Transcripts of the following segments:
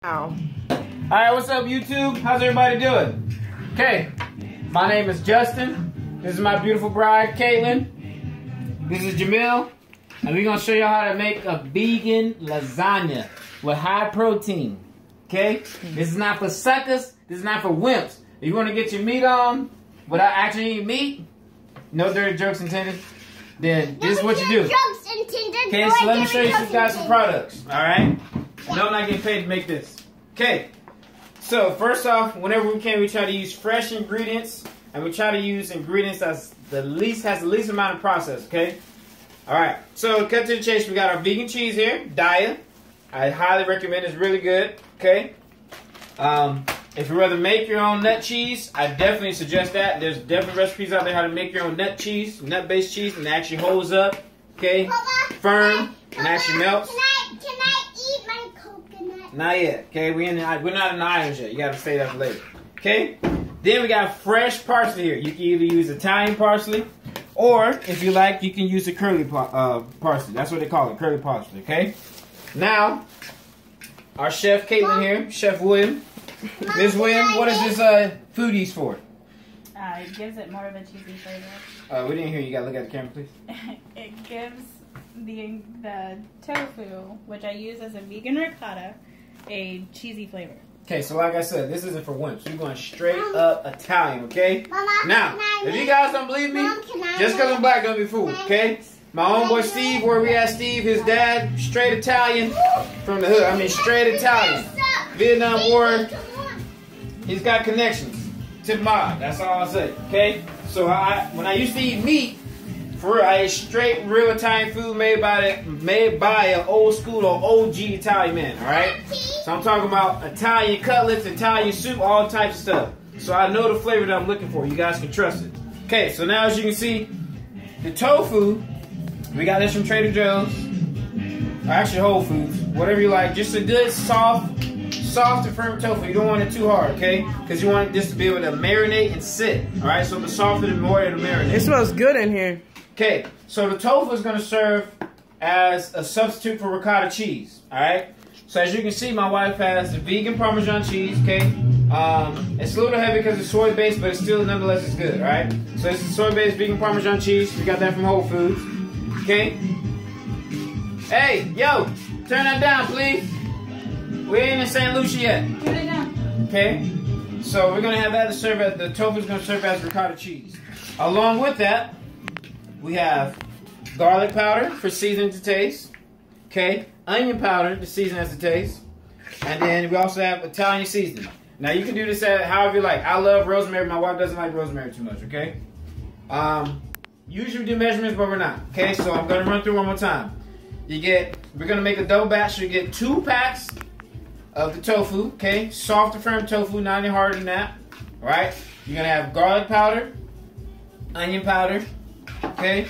Wow. Alright, what's up YouTube? How's everybody doing? Okay, my name is Justin. This is my beautiful bride, Caitlin. This is Jamil. And we're going to show you how to make a vegan lasagna with high protein. Okay? This is not for suckers. This is not for wimps. If you want to get your meat on without actually eating meat, no dirty jokes intended, then this is what you do. Okay, so let me show you guys some products. Alright? No, I'm not getting paid to make this. Okay, so first off, whenever we can, we try to use fresh ingredients, and we try to use ingredients that's the least amount of process. Okay, all right. So cut to the chase. We got our vegan cheese here, Daya. I highly recommend. It's really good. Okay. If you rather make your own nut cheese, I definitely suggest that. There's definitely recipes out there how to make your own nut cheese, nut-based cheese, and it actually holds up. Okay, firm and actually melts. Not yet, okay? We're not in the islands yet. You gotta stay there for later, okay? Then we got fresh parsley here. You can either use Italian parsley, or if you like, you can use the curly parsley. That's what they call it, curly parsley, okay? Now, our chef Caitlin here, Chef William. Ms. William, what is this food used for? It gives it more of a cheesy flavor. We didn't hear you. You gotta look at the camera, please. It gives the tofu, which I use as a vegan ricotta, a cheesy flavor. Okay, so like I said, this isn't for wimps. We're going straight up Italian, okay? Now, if you guys don't believe me, just because I'm black don't be fooled, okay? My homeboy Steve, where we at Steve, his dad, straight Italian from the hood. I mean, straight Italian. Vietnam War, he's got connections to the mob. That's all I'll say, okay? So when I used to eat meat, for real, I ate straight, real Italian food made by an old school or OG Italian man, alright? So I'm talking about Italian cutlets, Italian soup, all types of stuff. So I know the flavor that I'm looking for. You guys can trust it. Okay, so now as you can see, the tofu, we got this from Trader Joe's, or actually Whole Foods, whatever you like. Just a good, soft and firm tofu. You don't want it too hard, okay? Because you want this to be able to marinate and sit, alright? So the softer, the more it'll marinate. It smells good in here. Okay, so the tofu is going to serve as a substitute for ricotta cheese, alright? So as you can see, my wife has the vegan Parmesan cheese, okay? It's a little heavy because it's soy-based, but it's still, nonetheless, it's good, alright? So this is soy-based vegan Parmesan cheese. We got that from Whole Foods, okay? Hey, yo, turn that down, please. We ain't in St. Lucia yet. Turn it down. Okay, so we're going to have that to serve as, the tofu is going to serve as ricotta cheese. Along with that, we have garlic powder for seasoning to taste. Okay, onion powder to season as to taste. And then we also have Italian seasoning. Now you can do this however you like. I love rosemary. My wife doesn't like rosemary too much, okay? Usually we do measurements, but we're not. Okay, so I'm going to run through one more time. We're going to make a double batch. So you get 2 packs of the tofu, okay? Soft and firm tofu, not any harder than that. Alright? You're going to have garlic powder, onion powder, okay,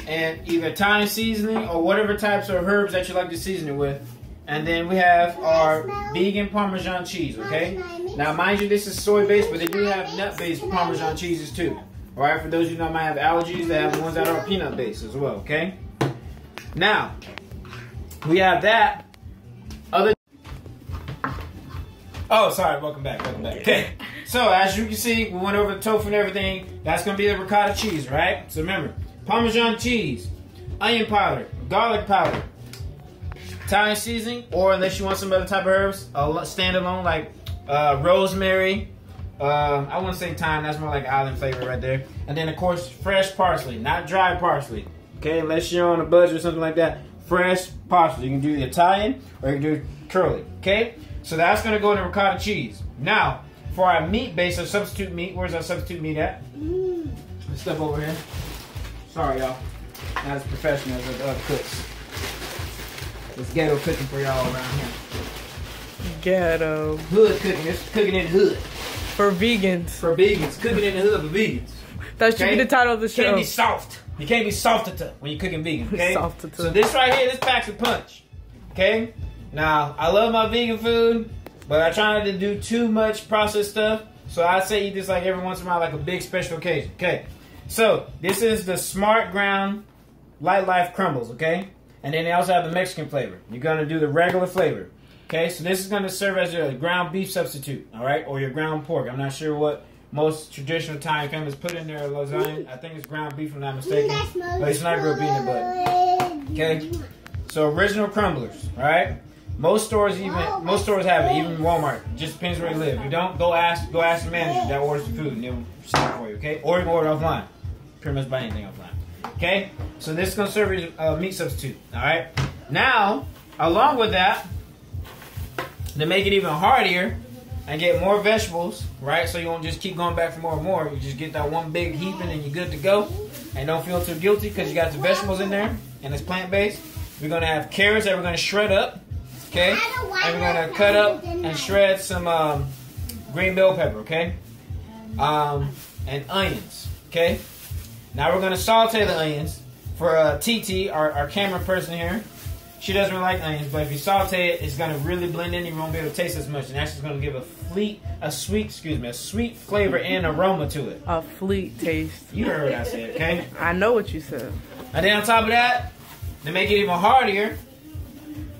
and either Italian seasoning or whatever types of herbs that you like to season it with. And then we have our vegan Parmesan cheese, okay? Now, mind you, this is soy-based, but they do have nut-based Parmesan cheeses too. All right, for those of you that might have allergies, they have the ones that are peanut-based as well, okay? Now, we have that. Oh, sorry, welcome back. Okay, so as you can see, we went over the tofu and everything. That's going to be the ricotta cheese, right? So remember, Parmesan cheese, onion powder, garlic powder, Italian seasoning, or unless you want some other type of herbs, standalone like rosemary. I wouldn't say thyme, that's more like island flavor right there. And then, of course, fresh parsley, not dry parsley. Okay, unless you're on a budget or something like that, fresh parsley. You can do the Italian or you can do curly, okay? So that's going to go in the ricotta cheese. Now, for our meat base, our substitute meat, where's our substitute meat at? Let's step over here. Sorry, y'all. Not as professional as the other cooks. It's ghetto cooking for y'all around here. Ghetto. Hood cooking. It's cooking in the hood. For vegans. For vegans. Cooking in the hood for vegans. That should be the title of the show. You can't be soft. You can't be softer when you're cooking vegan, okay? Softer. So this right here, this packs a punch, okay? Now, I love my vegan food, but I try not to do too much processed stuff. So I say eat this like every once in a while, like a big special occasion, okay? So, this is the Smart Ground Light Life Crumbles, okay? And then they also have the Mexican flavor. You're going to do the regular flavor. Okay, so this is going to serve as your ground beef substitute, all right, or your ground pork. I'm not sure what most traditional Italian families put in their lasagna. I think it's ground beef, if I'm not mistaken, but it's not grilled beef in butter. Okay, so original crumblers, all right. Most stores have it, even Walmart. Just depends where you live. If you don't, go ask the manager that orders the food, and they'll send it for you. Okay, or you can order offline. Pretty much buy anything offline. Okay, so this is gonna serve as a meat substitute. All right. Now, along with that, to make it even heartier and get more vegetables, right? So you won't just keep going back for more and more. You just get that one big heaping and you're good to go. And don't feel too guilty because you got the vegetables in there and it's plant-based. We're gonna have carrots that we're gonna shred up. Okay, and we're gonna cut up and shred some green bell pepper, okay, and onions, okay. Now we're gonna saute the onions for TT, our camera person here. She doesn't really like onions, but if you saute it, it's gonna really blend in. You won't be able to taste as much, and that's just gonna give a sweet flavor and aroma to it. A fleet taste. You heard what I said, okay? I know what you said. And then on top of that, to make it even heartier,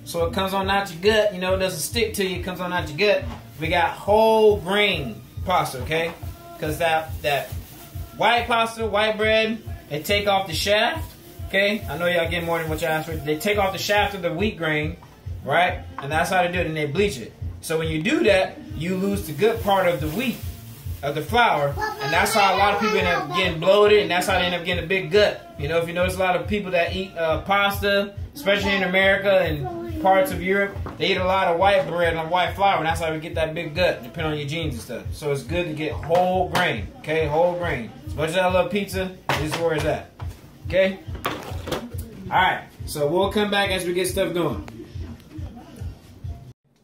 so it comes on out your gut, you know, it doesn't stick to you, it comes on out your gut. We got whole grain pasta, okay? Because that white pasta, white bread, they take off the shaft, okay? I know y'all get more than what you asked for. They take off the shaft of the wheat grain, right? And that's how they do it, and they bleach it. So when you do that, you lose the good part of the wheat, of the flour, and that's how a lot of people end up getting bloated, and that's how they end up getting a big gut. You know, if you notice a lot of people that eat pasta, especially in America and parts of Europe, they eat a lot of white bread and white flour, and that's how we get that big gut, depending on your genes and stuff. So it's good to get whole grain, okay? Whole grain. As much as I love pizza, this is where it's at, okay? All right, so we'll come back as we get stuff going.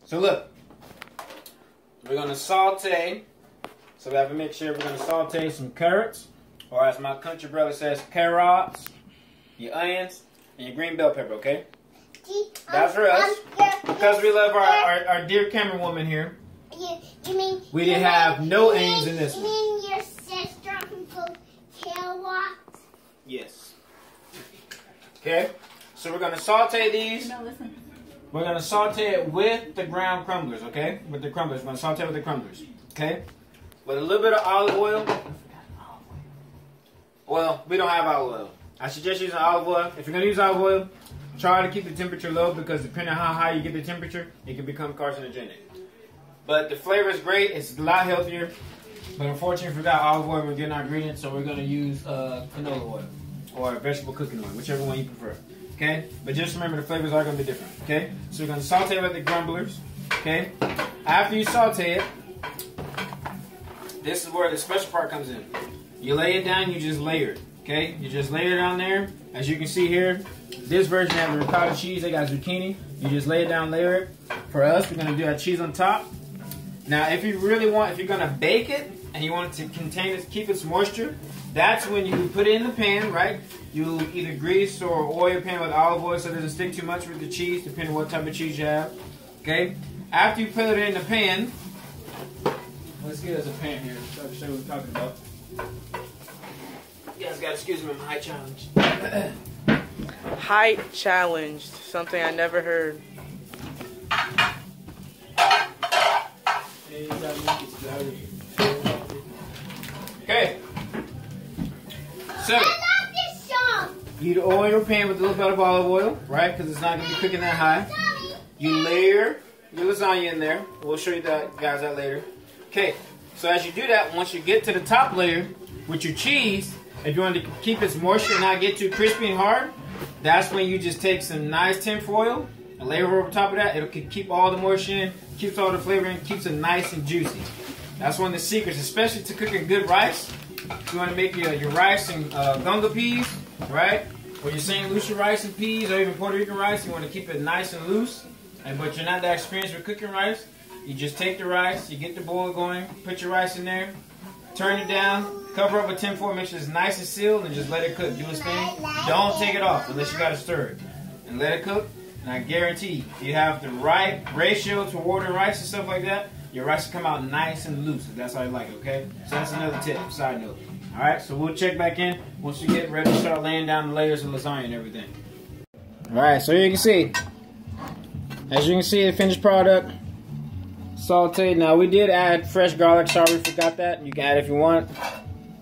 So look, we're gonna saute. So we have to make sure we're gonna saute some carrots, or as my country brother says, carrots, your onions, and your green bell pepper, okay? That's for us. Because we love our dear camera woman here. We didn't have no onions in this one. You mean your sister who put carrots? Yes. Okay. So we're gonna saute these. No, listen. We're gonna saute it with the ground crumblers, okay? With the crumblers. We're gonna saute it with the crumblers, okay? With a little bit of olive oil. Well, we don't have olive oil. I suggest using olive oil. If you're gonna use olive oil, try to keep the temperature low, because depending on how high you get the temperature, it can become carcinogenic. But the flavor is great. It's a lot healthier. But unfortunately, if we got olive oil, we're getting our ingredients, so we're gonna use canola oil or vegetable cooking oil, whichever one you prefer. Okay? But just remember, the flavors are gonna be different. Okay? So we're gonna saute with the grumblers. Okay? After you saute it, this is where the special part comes in. You lay it down, you just layer it. Okay? You just layer it on there. As you can see here, this version has ricotta cheese, they got zucchini. You just lay it down, layer it. For us, we're gonna do our cheese on top. Now, if you really want, if you're gonna bake it and you want it to contain it, keep its moisture, that's when you put it in the pan, right? You either grease or oil your pan with olive oil so it doesn't stick too much with the cheese, depending on what type of cheese you have. Okay? After you put it in the pan, let's get us a pan here so I can show you what we're talking about. You guys gotta excuse me, I'm high challenge. Height challenged. Something I never heard. Okay. So, I love this song. you oil your pan with a little bit of olive oil, right? Because it's not gonna be cooking that high. You layer your lasagna in there. We'll show you that, guys, that later. Okay. So as you do that, once you get to the top layer with your cheese, if you want to keep its moisture and not get too crispy and hard, that's when you just take some nice tin foil and layer over top of that. It'll keep all the moisture in, keeps all the flavor in, keeps it nice and juicy. That's one of the secrets, especially to cooking good rice. If you want to make your rice and gunga peas, right? Or your St. Lucia rice and peas, or even Puerto Rican rice, you want to keep it nice and loose. But you're not that experienced with cooking rice. You just take the rice, you get the boil going, put your rice in there, turn it down, cover up with tin foil, make sure it's nice and sealed, and just let it cook. Do its thing. Don't take it off unless you got to stir it. And let it cook. And I guarantee, if you have the right ratio to water rice and stuff like that, your rice will come out nice and loose, if that's how you like it, okay? So that's another tip, side note. Alright, so we'll check back in once you get ready to start laying down the layers of lasagna and everything. Alright, so you can see, As you can see, the finished product, sauteed. Now we did add fresh garlic. Sorry, we forgot that. You can add it if you want.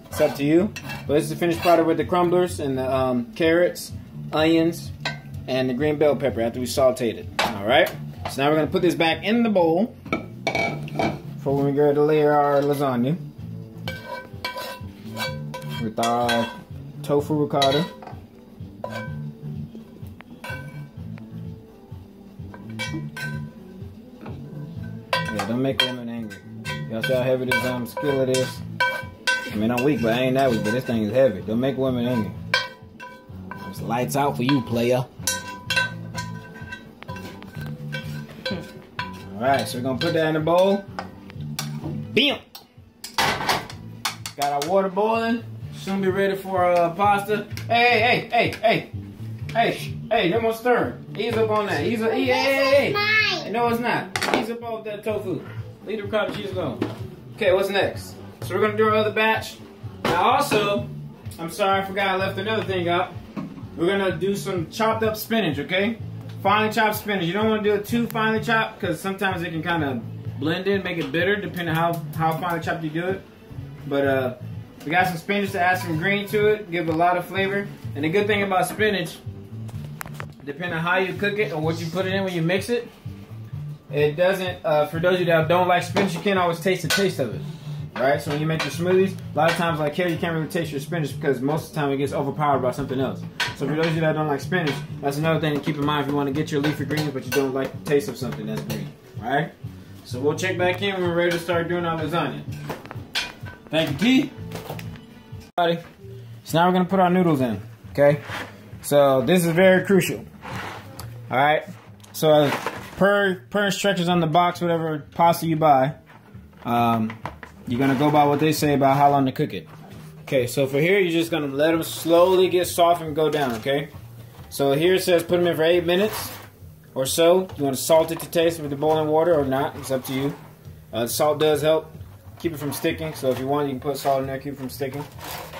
It's up to you. But this is the finished product with the crumblers and the carrots, onions, and the green bell pepper after we sauteed it. All right. So now we're gonna put this back in the bowl for when we go to layer our lasagna with our tofu ricotta. Yeah, don't make women angry. Y'all see how heavy this skillet is? I mean, I'm weak, but I ain't that weak, but this thing is heavy. Don't make women angry. It's lights out for you, player. Alright, so we're gonna put that in the bowl. Bam! Got our water boiling. Soon be ready for pasta. Hey, no more stirring. Ease up on that. Ease up. Hey. No, it's not. Ease up off that tofu. Leave the ricotta cheese alone. Okay, what's next? So we're gonna do our other batch. Now also, I'm sorry I forgot I left another thing out. We're gonna do some chopped up spinach, okay? Finely chopped spinach. You don't want to do it too finely chopped because sometimes it can kind of blend in, make it bitter, depending on how finely chopped you do it. But we got some spinach to add some green to it, give it a lot of flavor. And the good thing about spinach, depending on how you cook it or what you put it in when you mix it, it doesn't, for those of you that don't like spinach, you can't always taste the taste of it. Right? So when you make your smoothies, a lot of times like here, you can't really taste your spinach because most of the time it gets overpowered by something else. So for those of you that don't like spinach, that's another thing to keep in mind if you want to get your leafy greens, but you don't like the taste of something that's green. Alright? So we'll check back in when we're ready to start doing our lasagna. Thank you, T. So now we're going to put our noodles in. Okay? So this is very crucial. Alright? So per instructions on the box, whatever pasta you buy, you're going to go by what they say about how long to cook it. Okay, so for here, you're just going to let them slowly get soft and go down, okay? So here it says put them in for 8 minutes or so. You want to salt it to taste with the boiling water or not. It's up to you. Salt does help keep it from sticking. So if you want, you can put salt in there, keep it from sticking.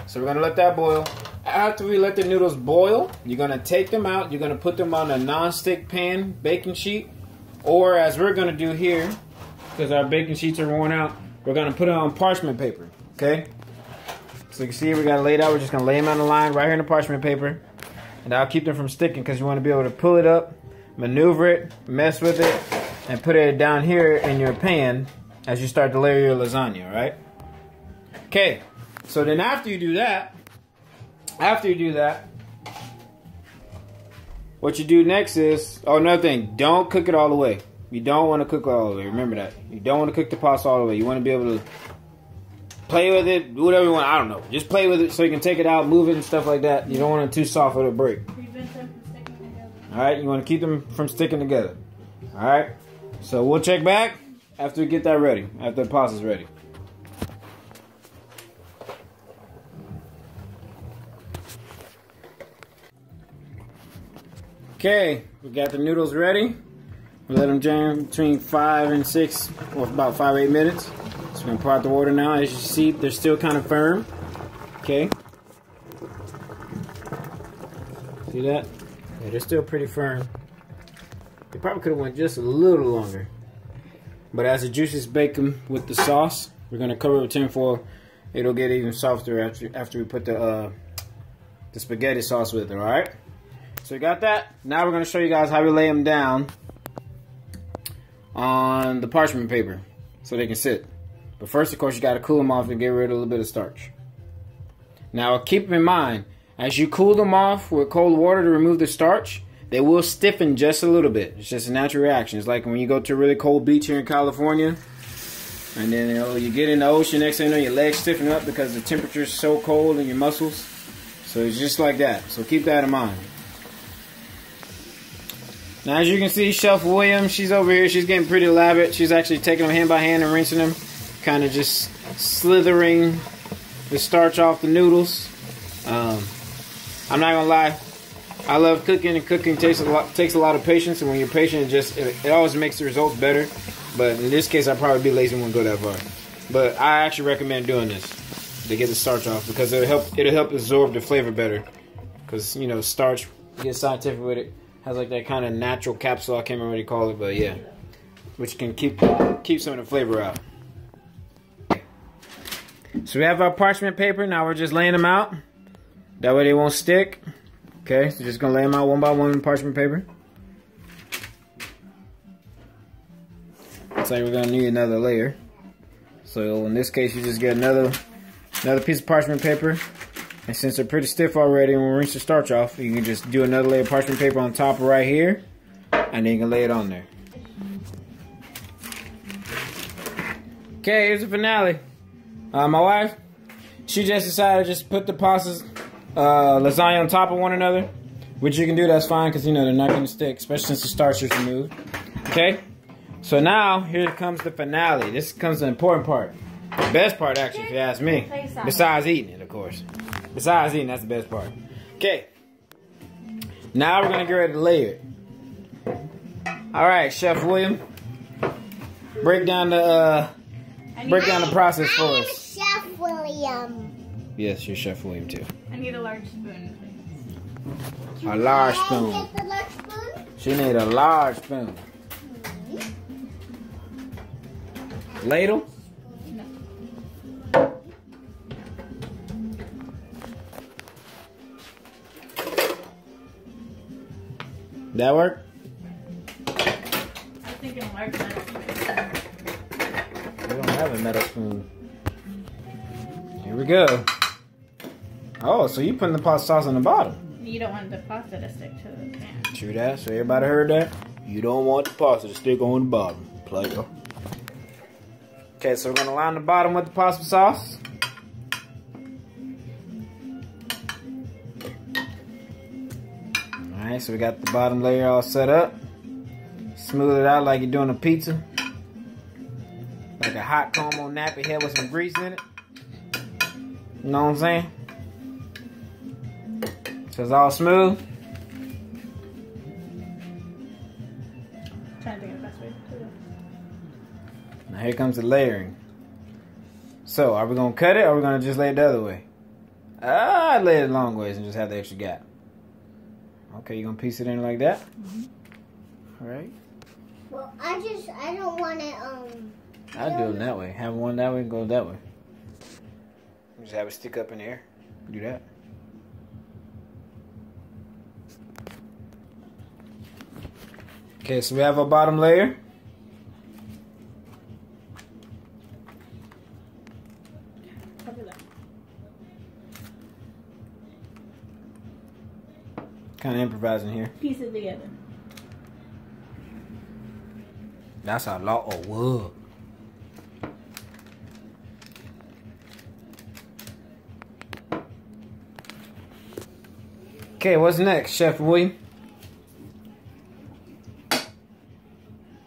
So we're going to let that boil. After we let the noodles boil, you're going to take them out. You're going to put them on a non-stick pan baking sheet. Or as we're going to do here, because our baking sheets are worn out, we're going to put it on parchment paper, okay? So you can see we got it laid out. We're just going to lay them on the line right here in the parchment paper. And that'll keep them from sticking because you want to be able to pull it up, maneuver it, mess with it, and put it down here in your pan as you start to layer your lasagna, all right? Okay, so then after you do that, what you do next is, oh, another thing, don't cook it all the way. You don't want to cook it all the way. Remember that. You don't want to cook the pasta all the way. You want to be able to play with it, do whatever you want. I don't know. Just play with it so you can take it out, move it and stuff like that. You don't want it too soft or it'll break. Prevent them from sticking together. Alright, you want to keep them from sticking together. Alright, so we'll check back after we get that ready, after the pasta's ready. Okay, we got the noodles ready. We let them drain between 5 and 6, or about 5 or 8 minutes. So we're going to pour out the water now. As you see, they're still kind of firm. Okay. See that? Yeah, they're still pretty firm. They probably could have went just a little longer. But as the juices bake them with the sauce, we're going to cover it with tin foil. It'll get even softer after we put the spaghetti sauce with it, alright? So we got that. Now we're going to show you guys how we lay them down on the parchment paper so they can sit. But first, of course, you got to cool them off to get rid of a little bit of starch. Now, keep in mind, as you cool them off with cold water to remove the starch, they will stiffen just a little bit. It's just a natural reaction. It's like when you go to a really cold beach here in California, and then you get in the ocean, next thing you know, your legs stiffen up because the temperature is so cold in your muscles. So it's just like that. So keep that in mind. Now, as you can see, Chef Williams, she's over here. She's getting pretty elaborate. She's actually taking them hand by hand and rinsing them. Kind of just slithering the starch off the noodles. I'm not going to lie. I love cooking, and cooking takes a lot of patience. And when you're patient, it always makes the results better. But in this case, I'd probably be lazy and wouldn't go that far. But I actually recommend doing this to get the starch off because it'll help absorb the flavor better. Because, you know, starch, get scientific with it, Has like that kind of natural capsule. I can't remember what you call it, but yeah, which can keep some of the flavor out. So we have our parchment paper. Now we're just laying them out. That way they won't stick. Okay, so just gonna lay them out one by one in parchment paper. Looks like we're gonna need another layer. So in this case, you just get another piece of parchment paper. And since they're pretty stiff already, when we rinse the starch off, you can just do another layer of parchment paper on top of right here, and then you can lay it on there. Okay, here's the finale. My wife, she just decided to just put the pastas, lasagna on top of one another, which you can do, that's fine, because you know they're not going to stick, especially since the starch is removed. Okay, so now here comes the finale. This comes the important part, the best part actually, if you ask me. Besides eating it, of course. Besides eating, that's the best part. Okay, now we're going to get ready to layer it. All right, Chef William, break down the process for us. Chef William. Yes, you're Chef William too. I need a large spoon, please. A large spoon. Get the large spoon? She need a large spoon. Ladle? No. That work? I was thinking a large metal spoon. We don't have a metal spoon. Here we go. Oh, so you putting the pasta sauce on the bottom. You don't want the pasta to stick to the pan. True that. So everybody heard that? You don't want the pasta to stick on the bottom, player. Okay, so we're gonna line the bottom with the pasta sauce. Alright, so we got the bottom layer all set up. Smooth it out like you're doing a pizza. Like a hot comb on nappy head with some grease in it. You know what I'm saying? So it's all smooth. Trying to think of the best way to do it. Now here comes the layering. So are we gonna cut it or are we gonna just lay it the other way? I'd lay it long ways and just have the extra gap. Okay, you gonna piece it in like that? All right. Well, I don't want it, I'd do it that way. Have one that way and go that way. Just have it stick up in the air. Do that. Okay, so we have our bottom layer. Cover that. Kind of improvising here. Piece it together. That's a lot of wood. Okay, what's next, Chef William?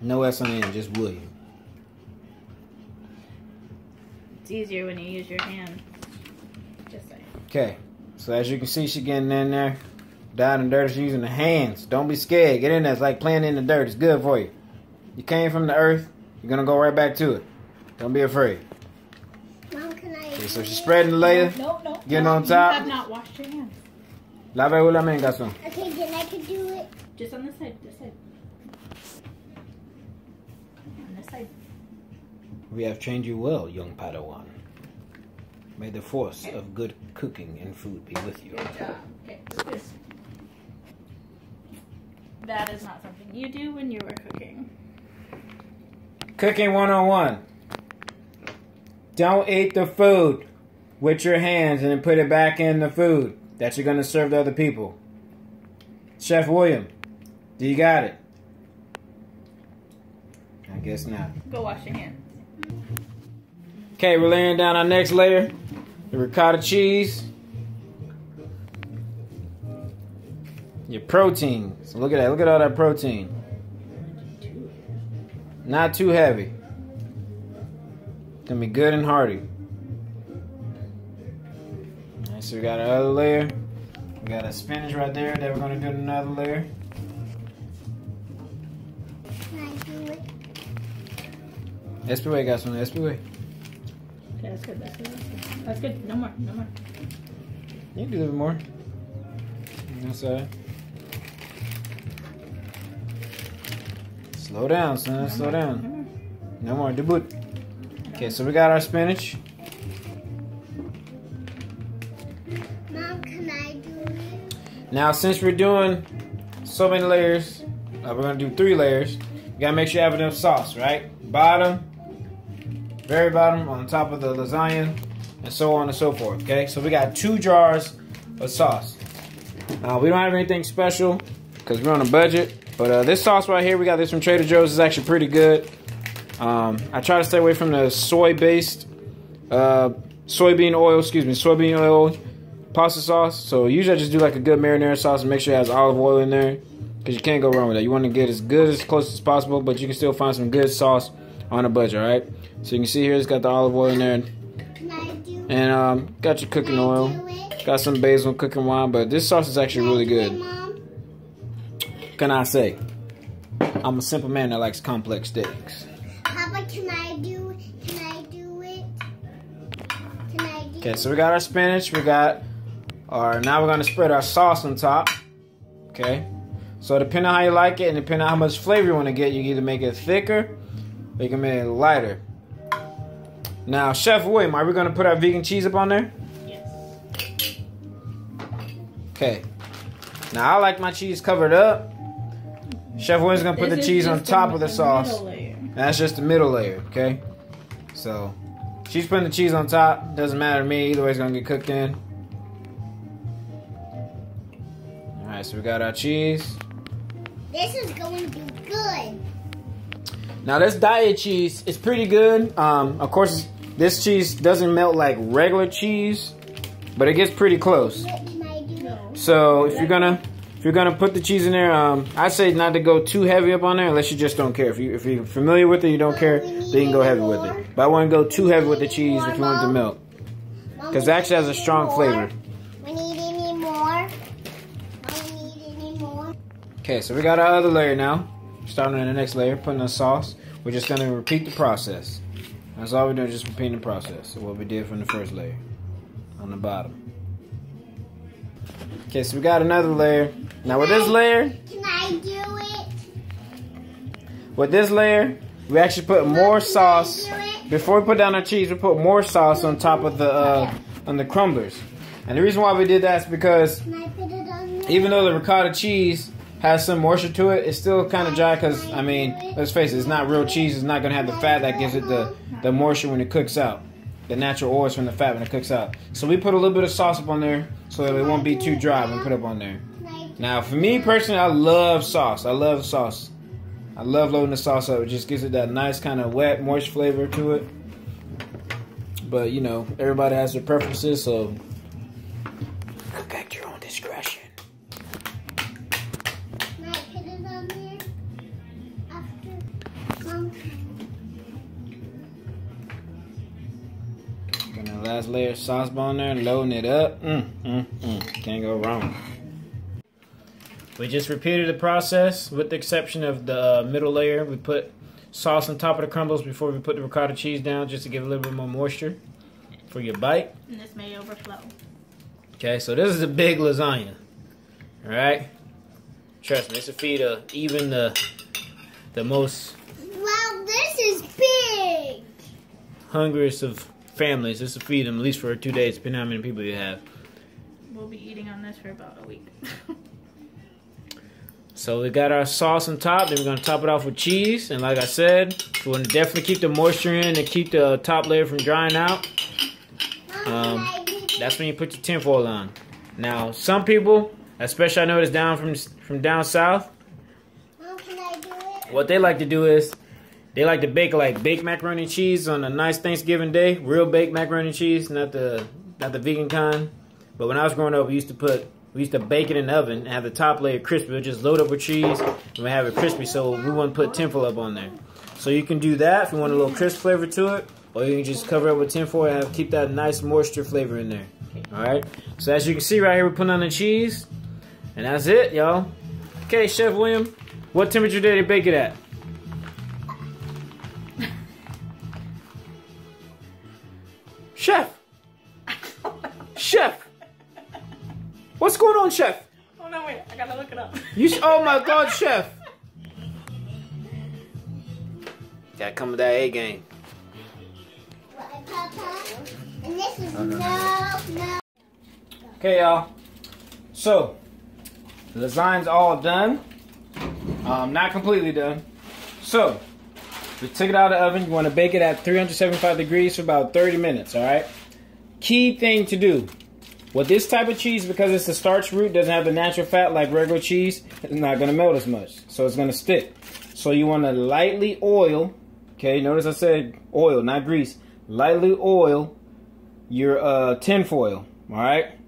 No S on the end, just William. It's easier when you use your hand. Just saying. Okay, so as you can see, she's getting in there. Down and dirty, she's using the hands. Don't be scared. Get in there. It's like playing in the dirt. It's good for you. You came from the earth. You're going to go right back to it. Don't be afraid. Mom, can I? Okay, so she's spreading the layer. No. Getting on top. You have not washed your hands. Lave la main, garçon. Okay, then I can do it. Just on this side. This side. On this side. We have trained you well, young Padawan. May the force of good cooking and food be with you. Good job. Okay, this. That is not something you do when you were cooking. Cooking 101. Don't eat the food with your hands and then put it back in the food that you're going to serve to other people. Chef William, do you got it? I guess not. Go wash your hands. Okay, we're laying down our next layer. The ricotta cheese. Your protein. So look at that. Look at all that protein. Not too heavy. It's gonna be good and hearty. Alright, so we got our other layer. We got a spinach right there that we're gonna do in another layer. Can I do it? SPW got some SPW. Okay, that's good. That's good. That's good. That's good. No more. No more. You can do a little more. On that side. Slow down, son. Slow down. No more debut. Okay, so we got our spinach. Mom, can I do it? Now, since we're doing so many layers, we're gonna do 3 layers. You gotta make sure you have enough sauce, right? Bottom, very bottom, on top of the lasagna, and so on and so forth. Okay, so we got 2 jars of sauce. We don't have anything special because we're on a budget. But this sauce right here, we got this from Trader Joe's. It's actually pretty good. I try to stay away from the soy-based, soybean oil pasta sauce. So usually I just do like a good marinara sauce and make sure it has olive oil in there, because you can't go wrong with that. You want to get as good as close as possible, but you can still find some good sauce on a budget, all right? So you can see here it's got the olive oil in there. Can I do it? And got your cooking oil. Got some basil cooking wine, but this sauce is actually really good. Mom? Can I say? I'm a simple man that likes complex things. Papa, can I do it? Can I do it? Can I do Okay, so we got our spinach. We got our, now we're gonna spread our sauce on top. Okay. So depending on how you like it and depending on how much flavor you want to get, you can either make it thicker or you can make it lighter. Now, Chef William, are we gonna put our vegan cheese up on there? Yes. Okay. Now I like my cheese covered up. Chef William's gonna put the cheese on top of the sauce. That's just the middle layer, okay? So she's putting the cheese on top. Doesn't matter to me. Either way, it's gonna get cooked in. All right, so we got our cheese. This is going to be good. Now this diet cheese is pretty good. Of course, this cheese doesn't melt like regular cheese, but it gets pretty close. What can I do? So if you're gonna put the cheese in there, I say not to go too heavy up on there unless you just don't care. If you're familiar with it, you don't care, then you can go heavy with it. But I wouldn't go too heavy with the cheese if you want it to melt, because it actually has a strong flavor. We need any more? We need any more? Okay, so we got our other layer now. Starting on the next layer, putting the sauce. We're just gonna repeat the process. That's all we're doing, just repeating the process. So what we did from the first layer on the bottom. Okay, so we got another layer. Now with this layer, Can I do we actually put more sauce. do it? Before we put down our cheese, we put more sauce on top of the on the crumblers. And the reason why we did that is because Can I put it on there? even though the ricotta cheese has some moisture to it, it's still kind of dry because, I mean, let's face it, it's not real cheese. It's not going to have the fat that gives it the moisture when it cooks out. The natural oils from the fat when it cooks out. So we put a little bit of sauce up on there so that it won't be too dry when we put it up on there. Now, for me personally, I love sauce. I love sauce. I love loading the sauce up. It just gives it that nice kind of wet, moist flavor to it. But, you know, everybody has their preferences, so cook at your own discretion. Can I put it on there? After? Mom, Putting the last layer of sauce on there and loading it up. Can't go wrong. We just repeated the process with the exception of the middle layer. We put sauce on top of the crumbles before we put the ricotta cheese down just to give a little bit more moisture for your bite. And this may overflow. Okay, so this is a big lasagna. Alright? Trust me, this will feed even the most wow, this is big. hungriest of families. This will feed them at least for 2 days, depending on how many people you have. We'll be eating on this for about a week. So we got our sauce on top. Then we're going to top it off with cheese. And like I said, we want to definitely keep the moisture in and keep the top layer from drying out. That's when you put your tinfoil on. Now, some people, especially I noticed down from down south, Mom, can I do it? what they like to do is they like to bake like baked macaroni and cheese on a nice Thanksgiving day. Real baked macaroni and cheese, not the vegan kind. But when I was growing up, we used to bake it in the oven and have the top layer crispy. We'll just load up with cheese and we have it crispy, so we wouldn't put tinfoil up on there. So you can do that if you want a little crisp flavor to it, or you can just cover it with tinfoil and keep that nice moisture flavor in there. Alright? So as you can see right here, we're putting on the cheese. And that's it, y'all. Okay, Chef William, what temperature did they bake it at? Chef! Chef! What's going on, Chef? Oh no, wait, I gotta look it up. Oh my God, Chef! Gotta come with that A game. What, Papa? And this is no. Okay, y'all. So, the lasagna's all done. Not completely done. So, we took it out of the oven. You want to bake it at 375 degrees for about 30 minutes, all right? Key thing to do. With this type of cheese, because it's a starch root, doesn't have the natural fat like regular cheese, it's not going to melt as much. So, it's going to stick. So, you want to lightly oil. Okay, notice I said oil, not grease. Lightly oil your tin foil, all right?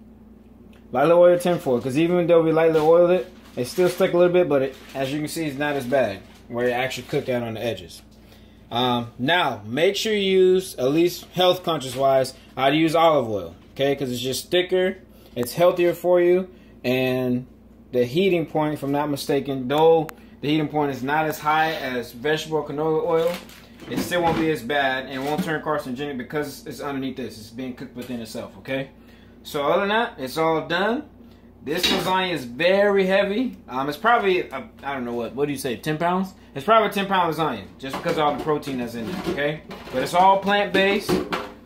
Lightly oil tin foil, because even though we lightly oiled it, it still stuck a little bit, but it, as you can see, it's not as bad where it actually cooked out on the edges. Now, make sure you use, at least health conscious wise, I'd use olive oil, okay? Because it's just thicker, it's healthier for you, and the heating point, if I'm not mistaken, though the heating point is not as high as vegetable or canola oil, it still won't be as bad and won't turn carcinogenic because it's underneath this. It's being cooked within itself, okay? So other than that, it's all done. This lasagna is very heavy. It's probably, I don't know what do you say, 10 pounds? It's probably a 10-pound lasagna just because of all the protein that's in it, okay? But it's all plant-based.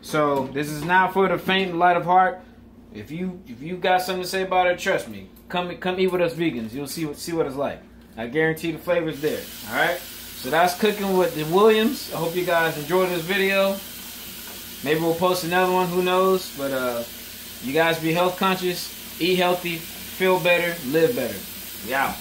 So this is not for the faint and light of heart. If you got something to say about it, trust me. Come eat with us vegans. You'll see what it's like. I guarantee the flavor's there, all right? So that's cooking with the Williams. I hope you guys enjoyed this video. Maybe we'll post another one, who knows? But you guys be health conscious, eat healthy, feel better, live better. We out.